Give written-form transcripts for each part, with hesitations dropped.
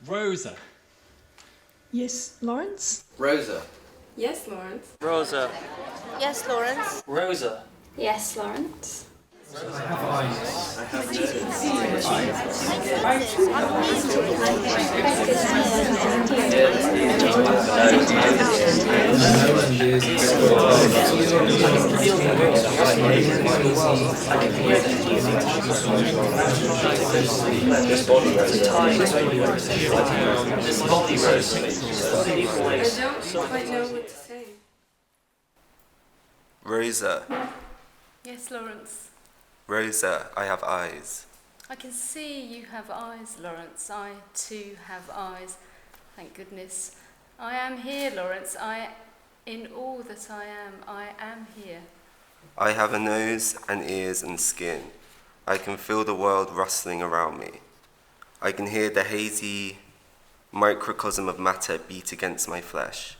Rosa. Yes, Lawerence? Rosa. Yes, Lawerence. Rosa. Yes, Lawerence. Rosa. Yes, Lawerence. This body Rosa. This body Rosa. I don't quite know what to say. Rosa. Yes, Lawerence. Rosa, I have eyes. I can see you have eyes, Lawerence. I too have eyes. Thank goodness. I am here, Lawerence. In all that I am here. I have a nose and ears and skin. I can feel the world rustling around me. I can hear the hazy microcosm of matter beat against my flesh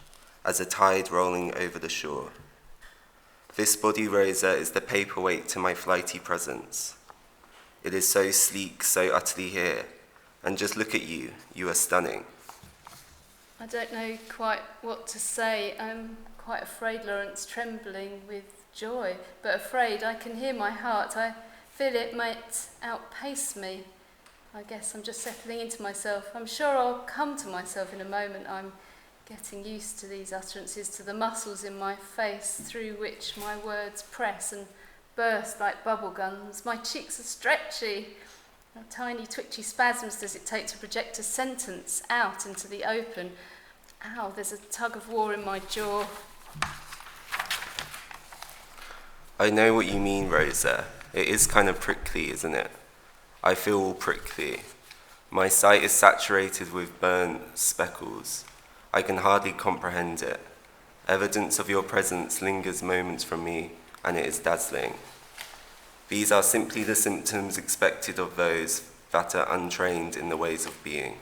as a tide rolling over the shore. This body, Rosa, is the paperweight to my flighty presence. It is so sleek, so utterly here. And just look at you. You are stunning. I don't know quite what to say. I'm quite afraid, Lawerence, trembling with joy. But afraid, I can hear my heart. I feel it might outpace me. I guess I'm just settling into myself. I'm sure I'll come to myself in a moment. I'm getting used to these utterances, to the muscles in my face through which my words press and burst like bubble guns. My cheeks are stretchy. How tiny twitchy spasms does it take to project a sentence out into the open? Ow, there's a tug of war in my jaw. I know what you mean, Rosa. It is kind of prickly, isn't it? I feel all prickly. My sight is saturated with burnt speckles. I can hardly comprehend it. Evidence of your presence lingers moments from me, and it is dazzling. These are simply the symptoms expected of those that are untrained in the ways of being.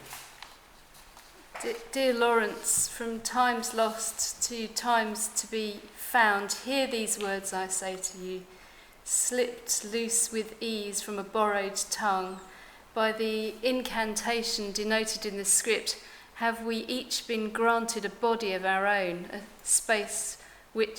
Dear Lawerence, from times lost to times to be found, hear these words I say to you, slipped loose with ease from a borrowed tongue. By the incantation denoted in the script, have we each been granted a body of our own, a space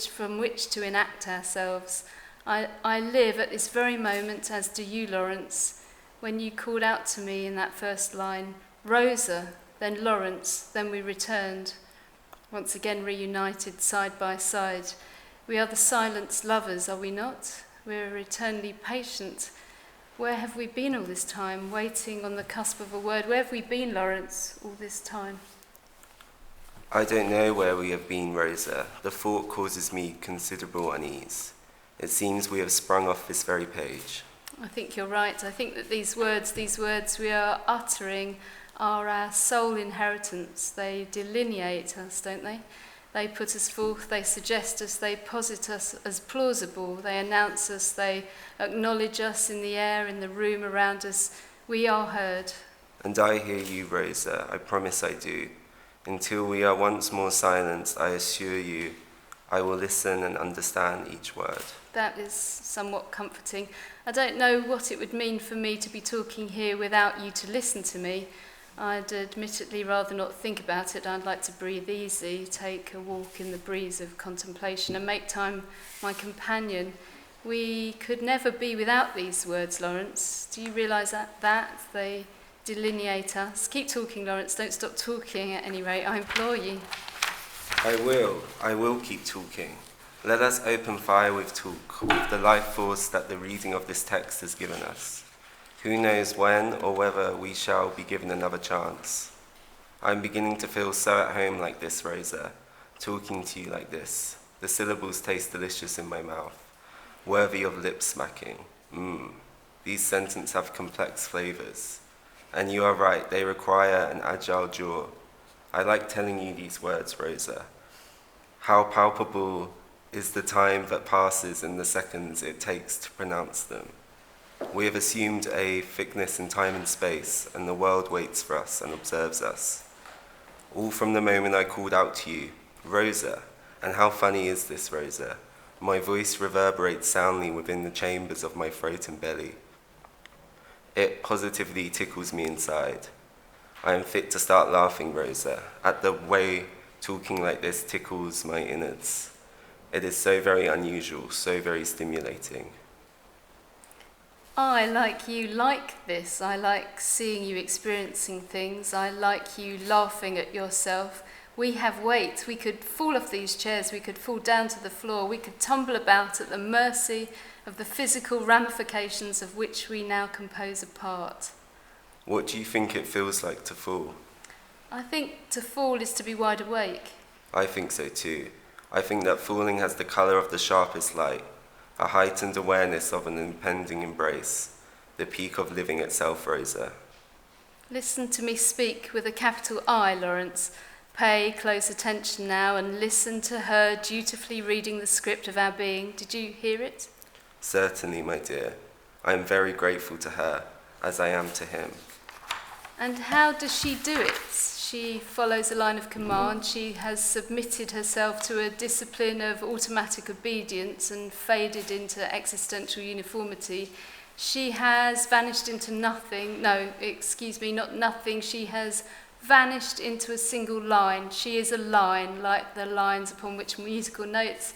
from which to enact ourselves? I live at this very moment, as do you, Lawerence, when you called out to me in that first line, Rosa, then Lawerence, then we returned, once again reunited side by side. We are the silenced lovers, are we not? We're eternally patient. Where have we been all this time, waiting on the cusp of a word? Where have we been, Lawerence, all this time? I don't know where we have been, Rosa. The thought causes me considerable unease. It seems we have sprung off this very page. I think you're right. I think that these words we are uttering are our sole inheritance. They delineate us, don't they? They put us forth, they suggest us, they posit us as plausible, they announce us, they acknowledge us in the air, in the room around us. We are heard. And I hear you, Rosa, I promise I do. Until we are once more silenced, I assure you, I will listen and understand each word. That is somewhat comforting. I don't know what it would mean for me to be talking here without you to listen to me. I'd admittedly rather not think about it. I'd like to breathe easy, take a walk in the breeze of contemplation and make time my companion. We could never be without these words, Lawerence. Do you realise that they delineate us? Keep talking, Lawerence. Don't stop talking at any rate. I implore you. I will keep talking. Let us open fire with talk, with the life force that the reading of this text has given us. Who knows when or whether we shall be given another chance. I'm beginning to feel so at home like this, Rosa, talking to you like this. The syllables taste delicious in my mouth, worthy of lip smacking. These sentences have complex flavors. And you are right, they require an agile jaw. I like telling you these words, Rosa. How palpable is the time that passes in the seconds it takes to pronounce them. We have assumed a thickness in time and space, and the world waits for us and observes us. All from the moment I called out to you, Rosa, and how funny is this, Rosa? My voice reverberates soundly within the chambers of my throat and belly. It positively tickles me inside. I am fit to start laughing, Rosa, at the way talking like this tickles my innards. It is so very unusual, so very stimulating. I, like you, like this. I like seeing you experiencing things. I like you laughing at yourself. We have weight. We could fall off these chairs. We could fall down to the floor. We could tumble about at the mercy of the physical ramifications of which we now compose a part. What do you think it feels like to fall? I think to fall is to be wide awake. I think so too. I think that falling has the colour of the sharpest light, a heightened awareness of an impending embrace, the peak of living itself, Rosa. Listen to me speak with a capital I, Lawerence. Pay close attention now and listen to her dutifully reading the script of our being. Did you hear it? Certainly, my dear. I am very grateful to her, as I am to him. And how does she do it? She follows a line of command. She has submitted herself to a discipline of automatic obedience and faded into existential uniformity. She has vanished into nothing. No, excuse me, not nothing. She has vanished into a single line. She is a line, like the lines upon which musical notes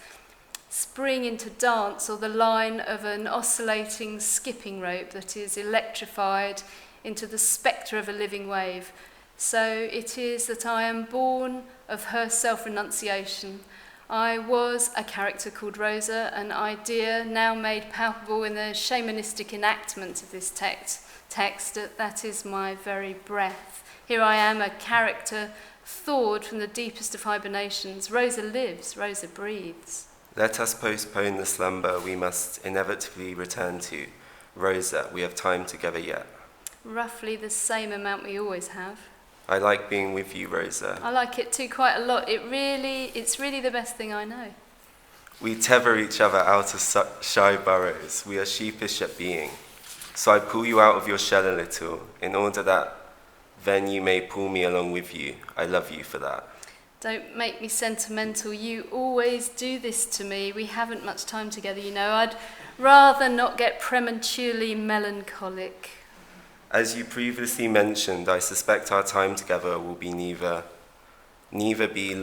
spring into dance, or the line of an oscillating skipping rope that is electrified into the spectre of a living wave. So it is that I am born of her self-renunciation. I was a character called Rosa, an idea now made palpable in the shamanistic enactment of this text. That is my very breath. Here I am, a character thawed from the deepest of hibernations. Rosa lives, Rosa breathes. Let us postpone the slumber we must inevitably return to. Rosa, we have time together yet. Roughly the same amount we always have. I like being with you, Rosa. I like it too, quite a lot. It's really the best thing I know. We tether each other out of shy burrows. We are sheepish at being. So I pull you out of your shell a little, in order that then you may pull me along with you. I love you for that. Don't make me sentimental. You always do this to me. We haven't much time together, you know. I'd rather not get prematurely melancholic. As you previously mentioned, I suspect our time together will be neither be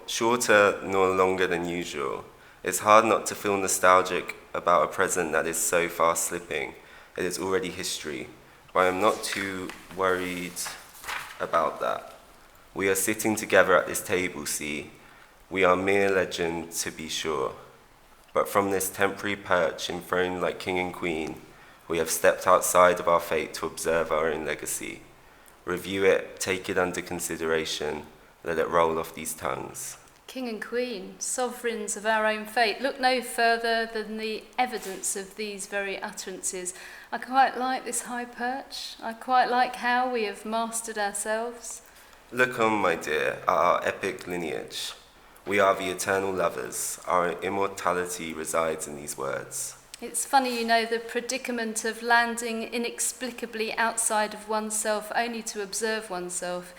shorter nor longer than usual. It's hard not to feel nostalgic about a present that is so fast slipping. It is already history, but I am not too worried about that. We are sitting together at this table, see. We are mere legend, to be sure. But from this temporary perch, enthroned like king and queen, we have stepped outside of our fate to observe our own legacy. Review it, take it under consideration, let it roll off these tongues. King and Queen, sovereigns of our own fate, look no further than the evidence of these very utterances. I quite like this high perch. I quite like how we have mastered ourselves. Look on, my dear, at our epic lineage. We are the eternal lovers. Our immortality resides in these words. It's funny, you know, the predicament of landing inexplicably outside of oneself only to observe oneself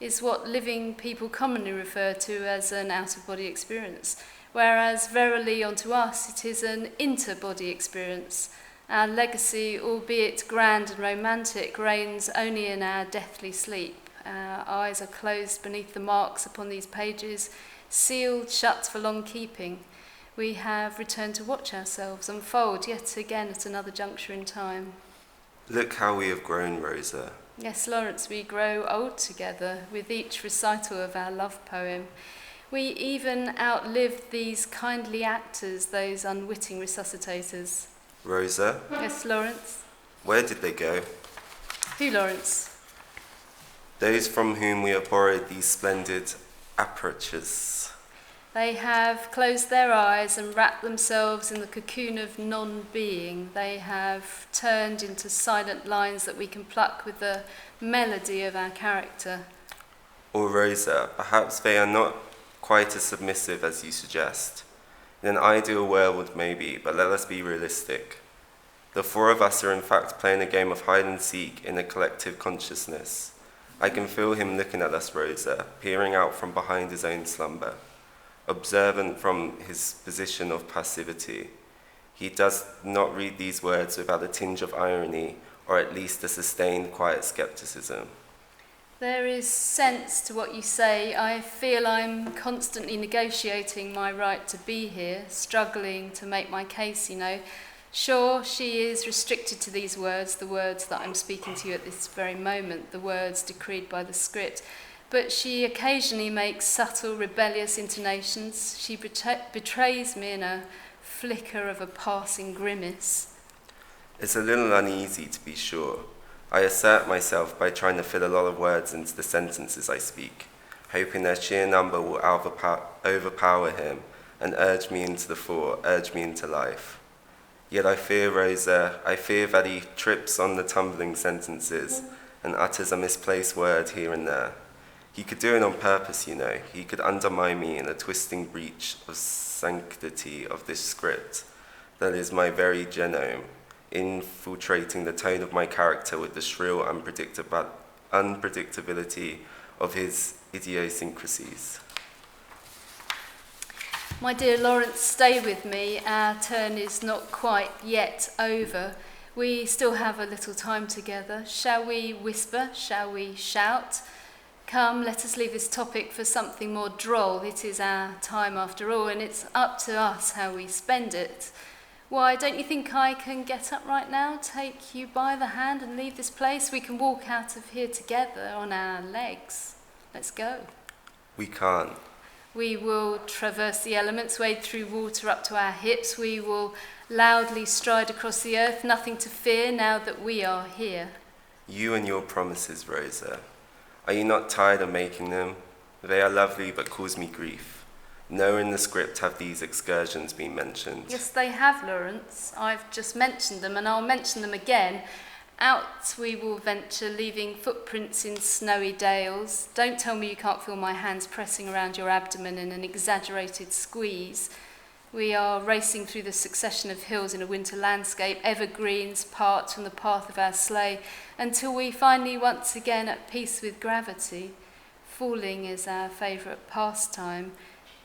is what living people commonly refer to as an out-of-body experience, whereas verily unto us it is an inter-body experience. Our legacy, albeit grand and romantic, reigns only in our deathly sleep. Our eyes are closed beneath the marks upon these pages, sealed shut for long keeping. We have returned to watch ourselves unfold yet again at another juncture in time. Look how we have grown, Rosa. Yes, Lawerence, we grow old together with each recital of our love poem. We even outlived these kindly actors, those unwitting resuscitators. Rosa? Yes, Lawerence? Where did they go? Who, Lawerence? Those from whom we have borrowed these splendid apertures. They have closed their eyes and wrapped themselves in the cocoon of non-being. They have turned into silent lines that we can pluck with the melody of our character. Or Rosa, perhaps they are not quite as submissive as you suggest. In an ideal world, maybe, but let us be realistic. The four of us are in fact playing a game of hide and seek in a collective consciousness. I can feel him looking at us, Rosa, peering out from behind his own slumber. Observant from his position of passivity. He does not read these words without a tinge of irony, or at least a sustained, quiet skepticism. There is sense to what you say. I feel I'm constantly negotiating my right to be here, struggling to make my case, you know. Sure, she is restricted to these words, the words that I'm speaking to you at this very moment, the words decreed by the script. But she occasionally makes subtle, rebellious intonations. She betrays me in a flicker of a passing grimace. It's a little uneasy, to be sure. I assert myself by trying to fit a lot of words into the sentences I speak, hoping their sheer number will overpower him and urge me into the fore, urge me into life. Yet I fear, Rosa, I fear that he trips on the tumbling sentences and utters a misplaced word here and there. He could do it on purpose, you know. He could undermine me in a twisting breach of sanctity of this script that is my very genome, infiltrating the tone of my character with the shrill unpredictability of his idiosyncrasies. My dear Lawerence, stay with me. Our turn is not quite yet over. We still have a little time together. Shall we whisper? Shall we shout? Come, let us leave this topic for something more droll. It is our time after all, and it's up to us how we spend it. Why, don't you think I can get up right now, take you by the hand and leave this place? We can walk out of here together on our legs. Let's go. We can't. We will traverse the elements, wade through water up to our hips. We will loudly stride across the earth, nothing to fear now that we are here. You and your promises, Rosa. Are you not tired of making them? They are lovely but cause me grief. Nowhere in the script have these excursions been mentioned. Yes, they have, Lawerence. I've just mentioned them, and I'll mention them again. Out we will venture, leaving footprints in snowy dales. Don't tell me you can't feel my hands pressing around your abdomen in an exaggerated squeeze. We are racing through the succession of hills in a winter landscape. Evergreens part from the path of our sleigh, until we finally once again at peace with gravity. Falling is our favourite pastime.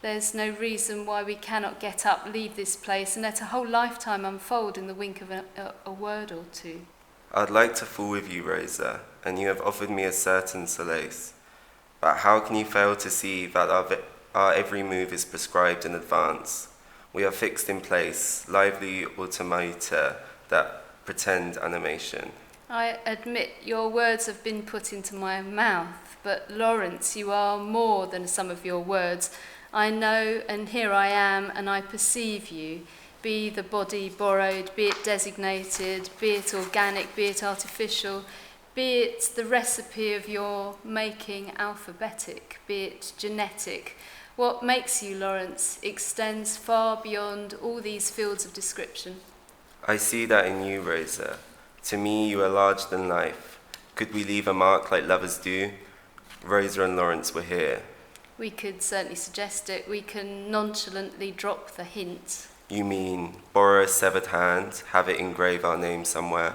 There's no reason why we cannot get up, leave this place, and let a whole lifetime unfold in the wink of a word or two. I'd like to fall with you, Rosa, and you have offered me a certain solace. But how can you fail to see that our every move is prescribed in advance? We are fixed in place, lively automata that pretend animation. I admit your words have been put into my mouth, but Lawerence, you are more than some of your words. I know, and here I am, and I perceive you. Be the body borrowed, be it designated, be it organic, be it artificial, be it the recipe of your making alphabetic, be it genetic. What makes you, Lawerence, extends far beyond all these fields of description. I see that in you, Rosa. To me, you are larger than life. Could we leave a mark like lovers do? Rosa and Lawerence were here. We could certainly suggest it. We can nonchalantly drop the hint. You mean borrow a severed hand, have it engrave our name somewhere?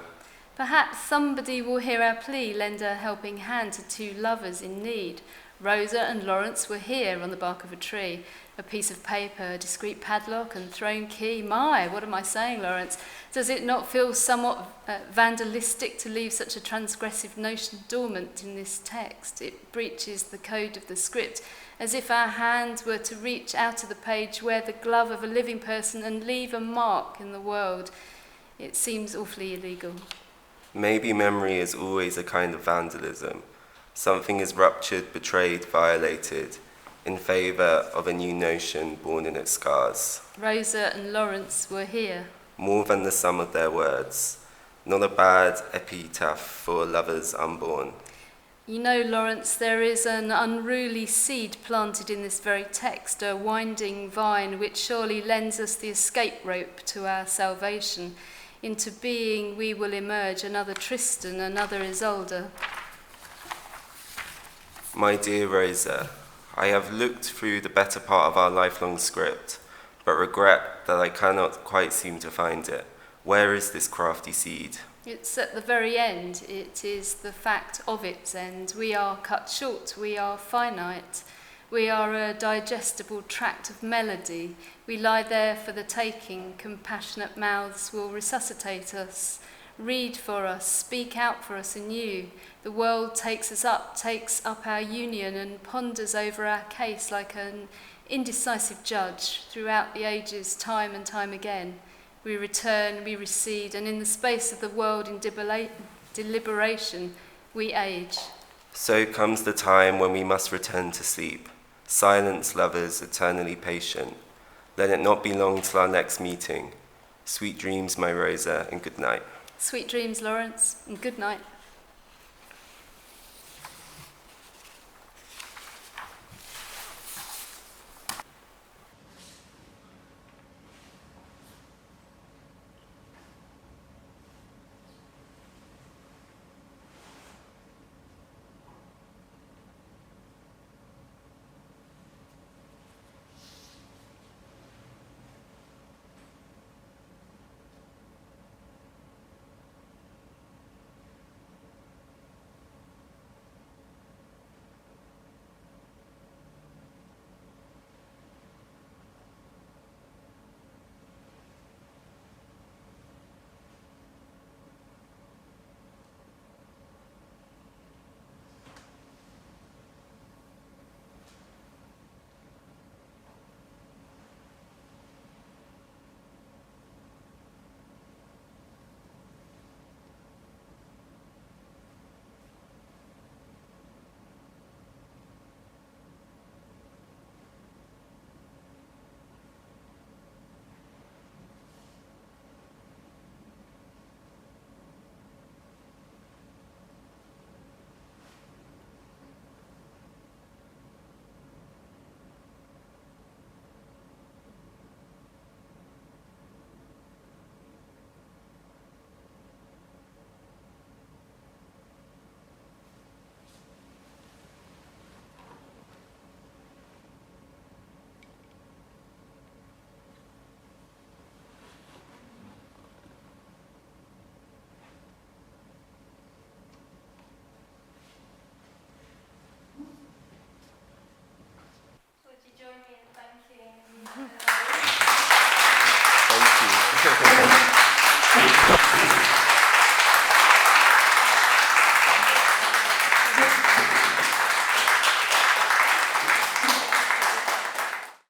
Perhaps somebody will hear our plea, lend a helping hand to two lovers in need. Rosa and Lawerence were here on the bark of a tree. A piece of paper, a discreet padlock and thrown key. My, what am I saying, Lawerence? Does it not feel somewhat vandalistic to leave such a transgressive notion dormant in this text? It breaches the code of the script, as if our hands were to reach out of the page, wear the glove of a living person and leave a mark in the world. It seems awfully illegal. Maybe memory is always a kind of vandalism. Something is ruptured, betrayed, violated, in favour of a new notion born in its scars. Rosa and Lawerence were here. More than the sum of their words. Not a bad epitaph for lovers unborn. You know, Lawerence, there is an unruly seed planted in this very text, a winding vine which surely lends us the escape rope to our salvation. Into being we will emerge another Tristan, another Isolde. My dear Rosa, I have looked through the better part of our lifelong script, but regret that I cannot quite seem to find it. Where is this crafty seed? It's at the very end. It is the fact of its end. We are cut short. We are finite. We are a digestible tract of melody. We lie there for the taking. Compassionate mouths will resuscitate us. Read for us, speak out for us anew. The world takes up our union and ponders over our case like an indecisive judge. Throughout the ages, time and time again, we return, we recede, and in the space of the world in deliberation, we age. So comes the time when we must return to sleep. Silence, lovers, eternally patient. Let it not be long till our next meeting. Sweet dreams, my Rosa, and good night. Sweet dreams, Lawerence, and good night. Join me in thanking. Thank you.